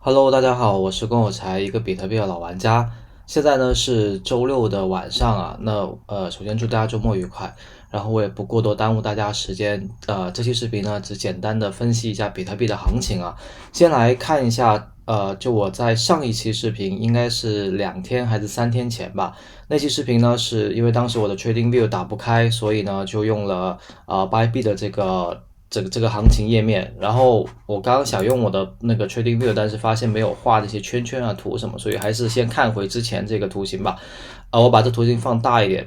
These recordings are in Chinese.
Hello，大家好，我是龚有才，一个比特币的老玩家。现在呢是周六的晚上啊，首先祝大家周末愉快，然后我也不过多耽误大家时间，这期视频呢只简单的分析一下比特币的行情啊。先来看一下，就我在上一期视频应该是2天还是3天前吧，那期视频呢是因为当时我的 TradingView 打不开，所以呢就用了Bybit 的这个行情页面，然后我刚刚想用我的那个 TradingView，但是发现没有画这些圈圈啊图什么，所以还是先看回之前这个图形吧。我把这图形放大一点，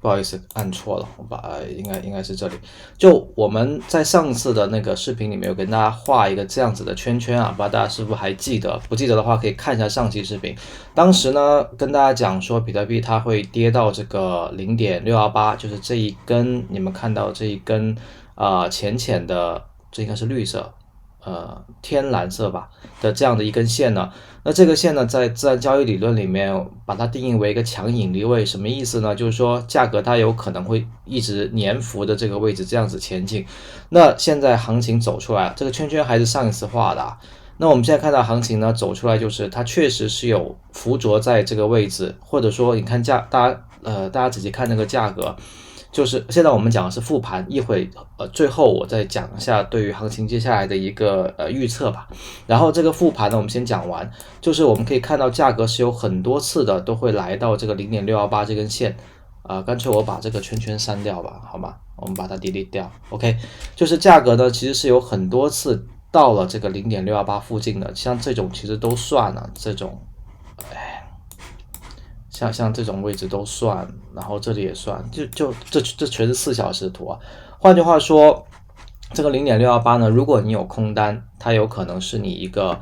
不好意思，按错了，我把应该是这里。就我们在上次的那个视频里面有跟大家画一个这样子的圈圈啊，不知道大家是不是还记得？不记得的话可以看一下上期视频。当时呢跟大家讲说比特币它会跌到这个0.618，就是这一根你们看到这一根浅浅的，这应该是绿色。天蓝色吧的这样的一根线呢，那这个线呢，在自然交易理论里面把它定义为一个强引力位，什么意思呢？就是说价格它有可能会一直粘附的这个位置这样子前进。那现在行情走出来，这个圈圈还是上一次画的啊。那我们现在看到行情呢走出来，就是它确实是有附着在这个位置，或者说你看大家仔细看那个价格。就是现在我们讲的是复盘，一会最后我再讲一下对于行情接下来的一个预测吧。然后这个复盘呢，我们先讲完，就是我们可以看到价格是有很多次的都会来到这个0.618这根线，干脆我把这个圈圈删掉吧，好吗？我们把它 delete 掉 ，OK， 就是价格呢其实是有很多次到了这个0.618附近的，像这种其实都算了，这种，像这种位置都算，然后这里也算，这全是4小时图啊。换句话说，这个0.618呢，如果你有空单，它有可能是你一个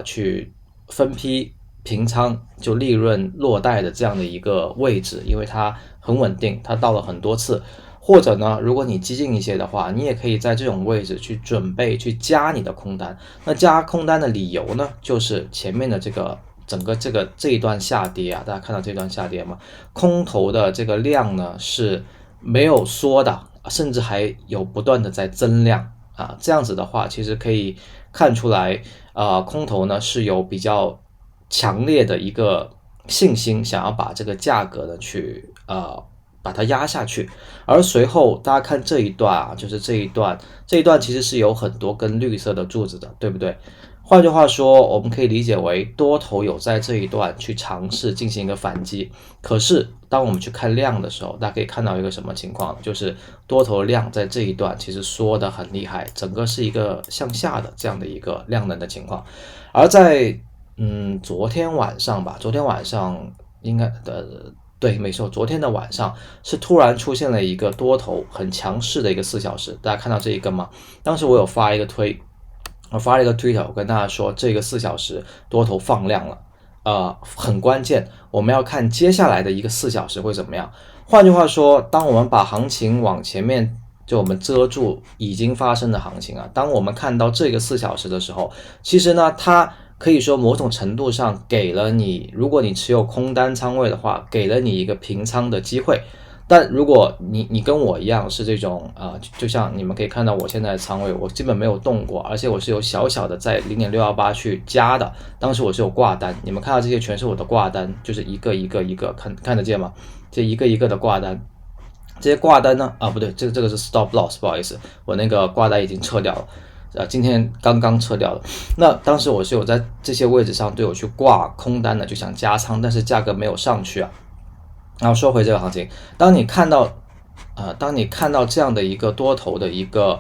去分批平仓就利润落袋的这样的一个位置，因为它很稳定，它到了很多次。或者呢，如果你激进一些的话，你也可以在这种位置去准备去加你的空单。那加空单的理由呢，就是前面的整个这一段下跌啊，大家看到这段下跌吗？空头的这个量呢是没有缩的，甚至还有不断的在增量啊。这样子的话，其实可以看出来，空头呢是有比较强烈的一个信心，想要把这个价格呢去把它压下去。而随后大家看这一段啊，就是这一段其实是有很多根绿色的柱子的，对不对？换句话说，我们可以理解为多头有在这一段去尝试进行一个反击。可是当我们去看量的时候，大家可以看到一个什么情况，就是多头量在这一段其实缩得很厉害，整个是一个向下的这样的一个量能的情况。而在昨天晚上吧，昨天晚上应该对，没错，昨天的晚上是突然出现了一个多头很强势的一个4小时，大家看到这一根吗？当时我有发一个我发了一个 Twitter， 我跟大家说这个4小时多头放量了，很关键，我们要看接下来的一个4小时会怎么样。换句话说，当我们把行情往前面，就我们遮住已经发生的行情啊，当我们看到这个4小时的时候，其实呢，它可以说某种程度上给了你，如果你持有空单仓位的话，给了你一个平仓的机会。但如果你跟我一样是这种就像你们可以看到我现在的仓位，我基本没有动过，而且我是有小小的在0.618去加的，当时我是有挂单，你们看到这些全是我的挂单，就是一个一个看得见吗？这一个一个的挂单，这些挂单呢不对，这个是 stop loss， 不好意思，我那个挂单已经撤掉了。今天刚刚撤掉了。那当时我是有在这些位置上对我去挂空单的，就想加仓，但是价格没有上去啊。然后说回这个行情，当你看到这样的一个多头的一个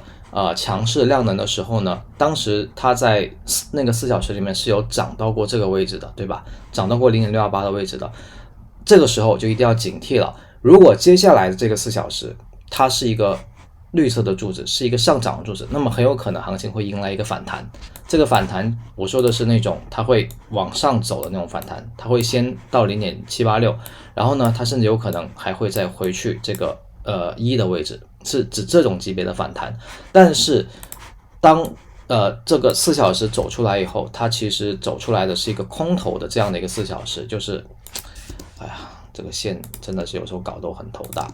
强势量能的时候呢，当时它在那个4小时里面是有涨到过这个位置的，对吧？涨到过0.618的位置的，这个时候就一定要警惕了。如果接下来的这个4小时它是一个绿色的柱子，是一个上涨的柱子，那么很有可能行情会迎来一个反弹。这个反弹我说的是那种它会往上走的那种反弹，它会先到0.786，然后呢它甚至有可能还会再回去这个1的位置，是指这种级别的反弹。但是当这个4小时走出来以后，它其实走出来的是一个空头的这样的一个4小时，就是这个线真的是有时候搞得我很头大。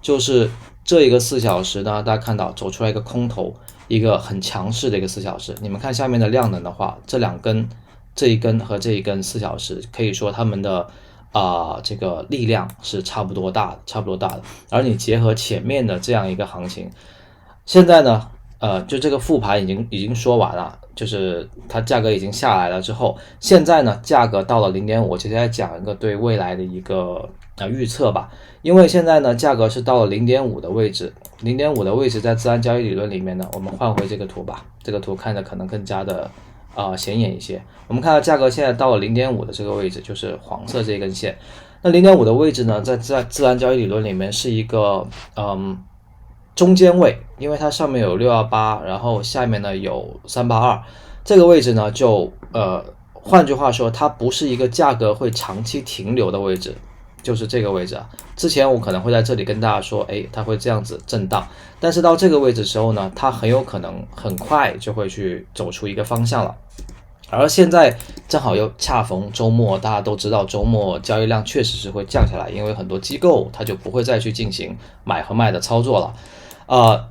就是这一个4小时呢，大家看到走出来一个空头，一个很强势的一个4小时。你们看下面的量能的话，这两根，这一根和这一根4小时，可以说它们的这个力量是差不多大的。而你结合前面的这样一个行情，现在呢，就这个复盘已经说完了，就是它价格已经下来了之后，现在呢价格到了 0.5， 接下来讲一个对未来的一个预测吧。因为现在呢价格是到了 0.5 的位置，0.5 的位置在自然交易理论里面呢，我们换回这个图吧，这个图看着可能更加的显眼一些。我们看到价格现在到了 0.5 的这个位置，就是黄色这根线。那 0.5 的位置呢，在自然交易理论里面是一个中间位，因为它上面有618，然后下面呢有382，这个位置呢就换句话说，它不是一个价格会长期停留的位置，就是这个位置啊。之前我可能会在这里跟大家说，它会这样子震荡，但是到这个位置的时候呢，它很有可能很快就会去走出一个方向了。而现在正好又恰逢周末，大家都知道周末交易量确实是会降下来，因为很多机构它就不会再去进行买和卖的操作了。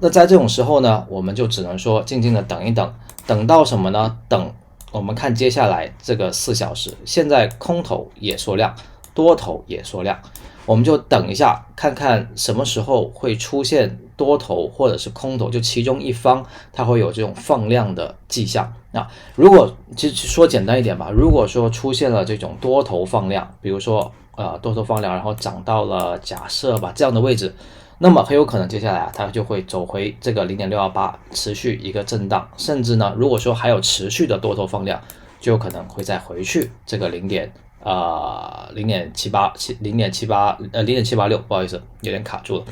那在这种时候呢，我们就只能说静静的等一等，等到什么呢？等我们看接下来这个4小时，现在空头也缩量，多头也缩量，我们就等一下，看看什么时候会出现多头或者是空头，就其中一方它会有这种放量的迹象。那如果其实说简单一点吧，如果说出现了这种多头放量，比如说多头放量，然后涨到了假设吧这样的位置，那么很有可能接下来它就会走回这个 0.618， 持续一个震荡，甚至呢如果说还有持续的多头放量，就有可能会再回去这个0.786，不好意思，有点卡住了。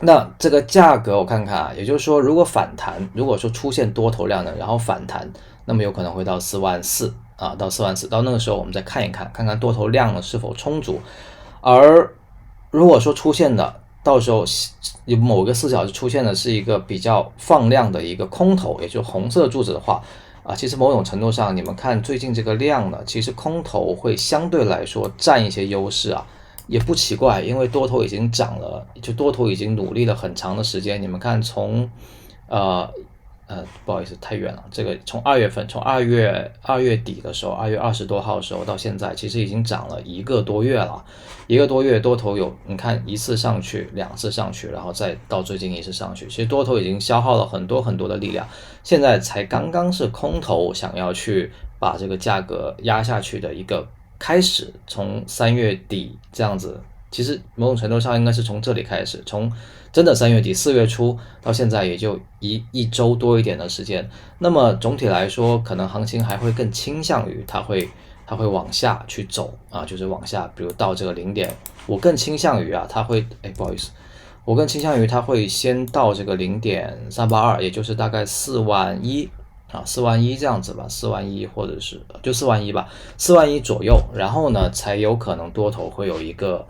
那这个价格我看看啊，也就是说，如果反弹，如果说出现多头量能，然后反弹，那么有可能会到44000啊，到44000，到那个时候我们再看一看，看看多头量呢是否充足。而如果说出现的，到时候有某个4小时出现的是一个比较放量的一个空头，也就是红色柱子的话，其实某种程度上，你们看最近这个量呢，其实空头会相对来说占一些优势啊。也不奇怪，因为多头已经涨了，就多头已经努力了很长的时间。你们看从不好意思太远了，这个从2月份，从2月底的时候，2月20多号的时候到现在，其实已经涨了1个多月了。1个多月多头有你看1次上去，2次上去，然后再到最近1次上去，其实多头已经消耗了很多很多的力量，现在才刚刚是空头想要去把这个价格压下去的一个开始。从3月底这样子，其实某种程度上应该是从这里开始，从真的3月底4月初到现在也就一周多一点的时间。那么总体来说，可能行情还会更倾向于它会往下去走啊，就是往下，比如到这个0点，我更倾向于它会不好意思，我更倾向于它会先到这个0.382，也就是大概41000啊，41000这样子吧，41000或者是就41000吧，41000左右，然后呢才有可能多头会有一个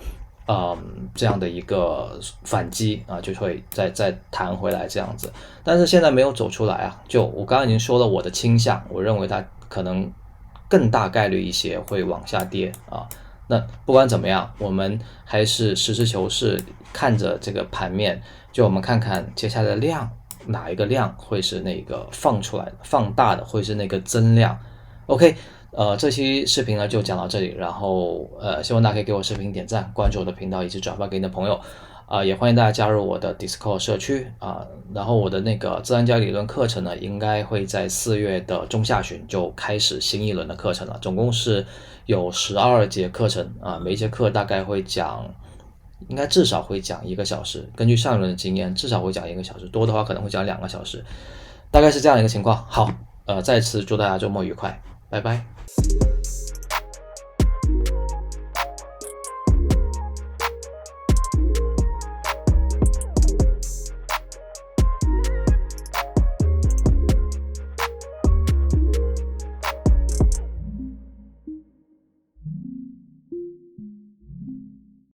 这样的一个反击啊，就会再弹回来这样子。但是现在没有走出来啊，就我刚刚已经说了我的倾向，我认为它可能更大概率一些会往下跌啊。那不管怎么样，我们还是实事求是看着这个盘面，就我们看看接下来的量，哪一个量会是那个放出来的、放大的，会是那个增量。OK，这期视频呢就讲到这里，然后希望大家可以给我视频点赞、关注我的频道以及转发给你的朋友。也欢迎大家加入我的 Discord 社区啊，然后我的那个自然交易理论课程呢，应该会在4月的中下旬就开始新一轮的课程了，总共是有12节课程啊，每一节课大概会讲，应该至少会讲1个小时，根据上一轮的经验，至少会讲1个小时，多的话可能会讲2个小时，大概是这样一个情况。好，再次祝大家周末愉快，拜拜。